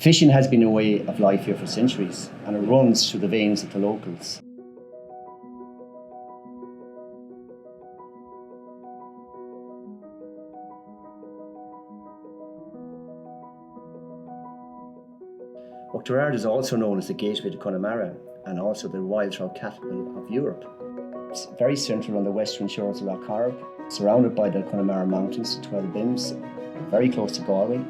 Fishing has been a way of life here for centuries, and it runs through the veins of the locals. Oughterard is also known as the gateway to McNamara and also the wild trout capital of Europe. It's very central on the western shores of Lough Corrib, surrounded by the McNamara Mountains, the 12 Bims, very close to Galway.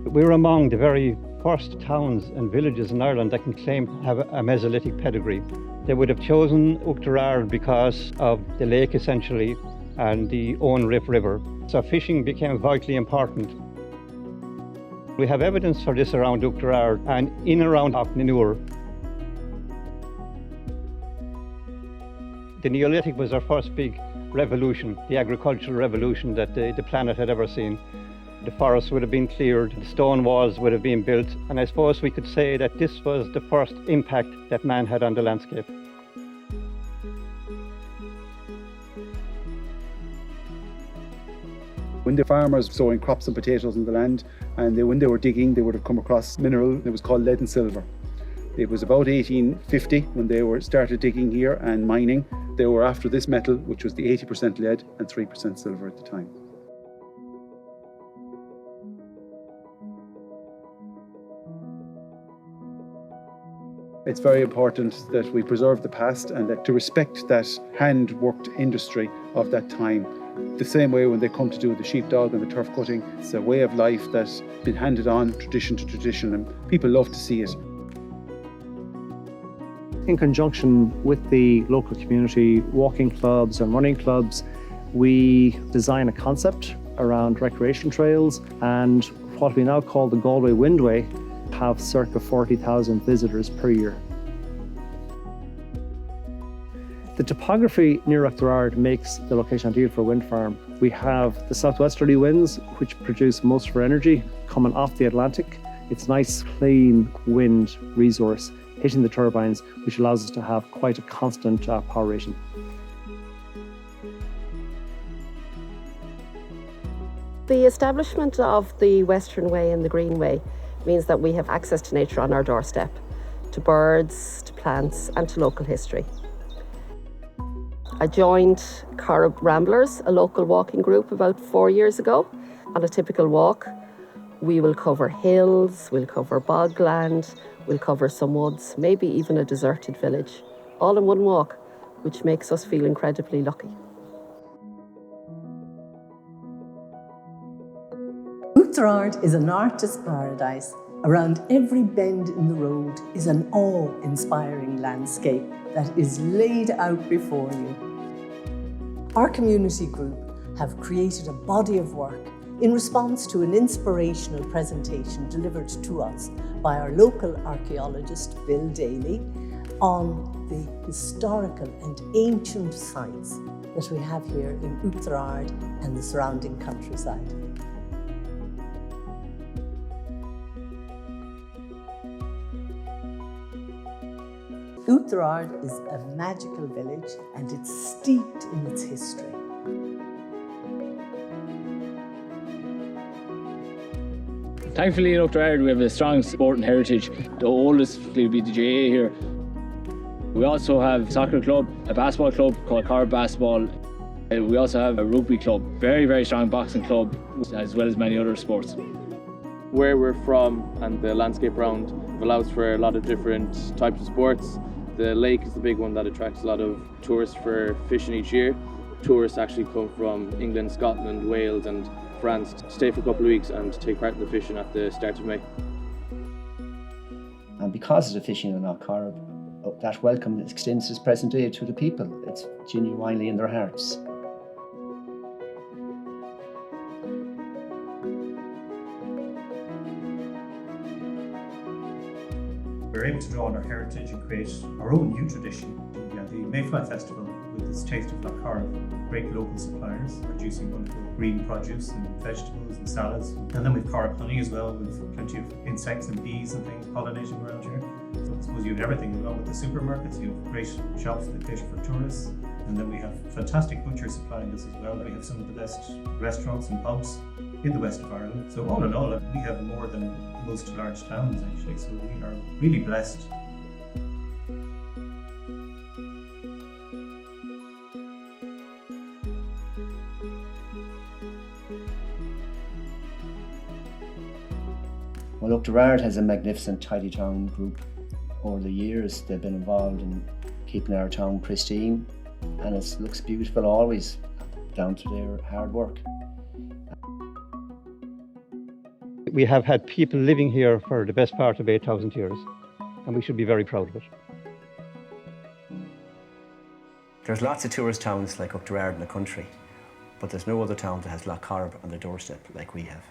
We're among the very first towns and villages in Ireland that can claim to have a Mesolithic pedigree. They would have chosen Oughterard because of the lake essentially and the Owen River. So fishing became vitally important. We have evidence for this around Oughterard and in around Aoibheann. The Neolithic was our first big revolution, the agricultural revolution that the planet had ever seen. The forests would have been cleared, the stone walls would have been built, and I suppose we could say that this was the first impact that man had on the landscape. When the farmers were sowing crops and potatoes in the land, and when they were digging, they would have come across mineral that was called lead and silver. It was about 1850 when they started digging here and mining. They were after this metal, which was the 80% lead and 3% silver at the time. It's very important that we preserve the past and that to respect that hand-worked industry of that time. The same way when they come to do the sheepdog and the turf cutting, it's a way of life that's been handed on tradition to tradition, and people love to see it. In conjunction with the local community walking clubs and running clubs, we design a concept around recreation trails, and what we now call the Galway Windway have circa 40,000 visitors per year. The topography near Oughterard makes the location ideal for a wind farm. We have the southwesterly winds, which produce most of our energy coming off the Atlantic. It's nice, clean wind resource hitting the turbines, which allows us to have quite a constant power rating. The establishment of the Western Way and the Greenway means that we have access to nature on our doorstep, to birds, to plants, and to local history. I joined Corrib Ramblers, a local walking group, about 4 years ago. On a typical walk, we will cover hills, we'll cover bogland, we'll cover some woods, maybe even a deserted village, all in one walk, which makes us feel incredibly lucky. Oughterard is an artist's paradise. Around every bend in the road is an awe-inspiring landscape that is laid out before you. Our community group have created a body of work in response to an inspirational presentation delivered to us by our local archaeologist, Bill Daly, on the historical and ancient sites that we have here in Oughterard and the surrounding countryside. Oughterard is a magical village and it's steeped in its history. Thankfully in Oughterard we have a strong sporting heritage. The oldest will be the GAA here. We also have a soccer club, a basketball club called Corrib Basketball. We also have a rugby club, very, very strong boxing club, as well as many other sports. Where we're from and the landscape around allows for a lot of different types of sports. The lake is the big one that attracts a lot of tourists for fishing each year. Tourists actually come from England, Scotland, Wales and France to stay for a couple of weeks and take part in the fishing at the start of May. And because of the fishing in Lough Corrib, that welcome extends its present day to the people. It's genuinely in their hearts. We're able to draw on our heritage and create our own new tradition. The Mayfly Festival, with its Taste of Lough Corrib, great local suppliers producing wonderful green produce and vegetables and salads. And then we've Corrib honey as well, with plenty of insects and bees and things pollinating around here. So I suppose you have everything along with the supermarkets. You have great shops that cater for tourists. And then we have fantastic butchers supplying us as well. We have some of the best restaurants and pubs in the west of Ireland. So all in all, we have more than most large towns actually, so we are really blessed. Well, Oughterard has a magnificent tidy town group. Over the years, they've been involved in keeping our town pristine, and it looks beautiful always, down to their hard work. We have had people living here for the best part of 8,000 years, and we should be very proud of it. There's lots of tourist towns like Oughterard in the country, but there's no other town that has Lough Corrib on their doorstep like we have.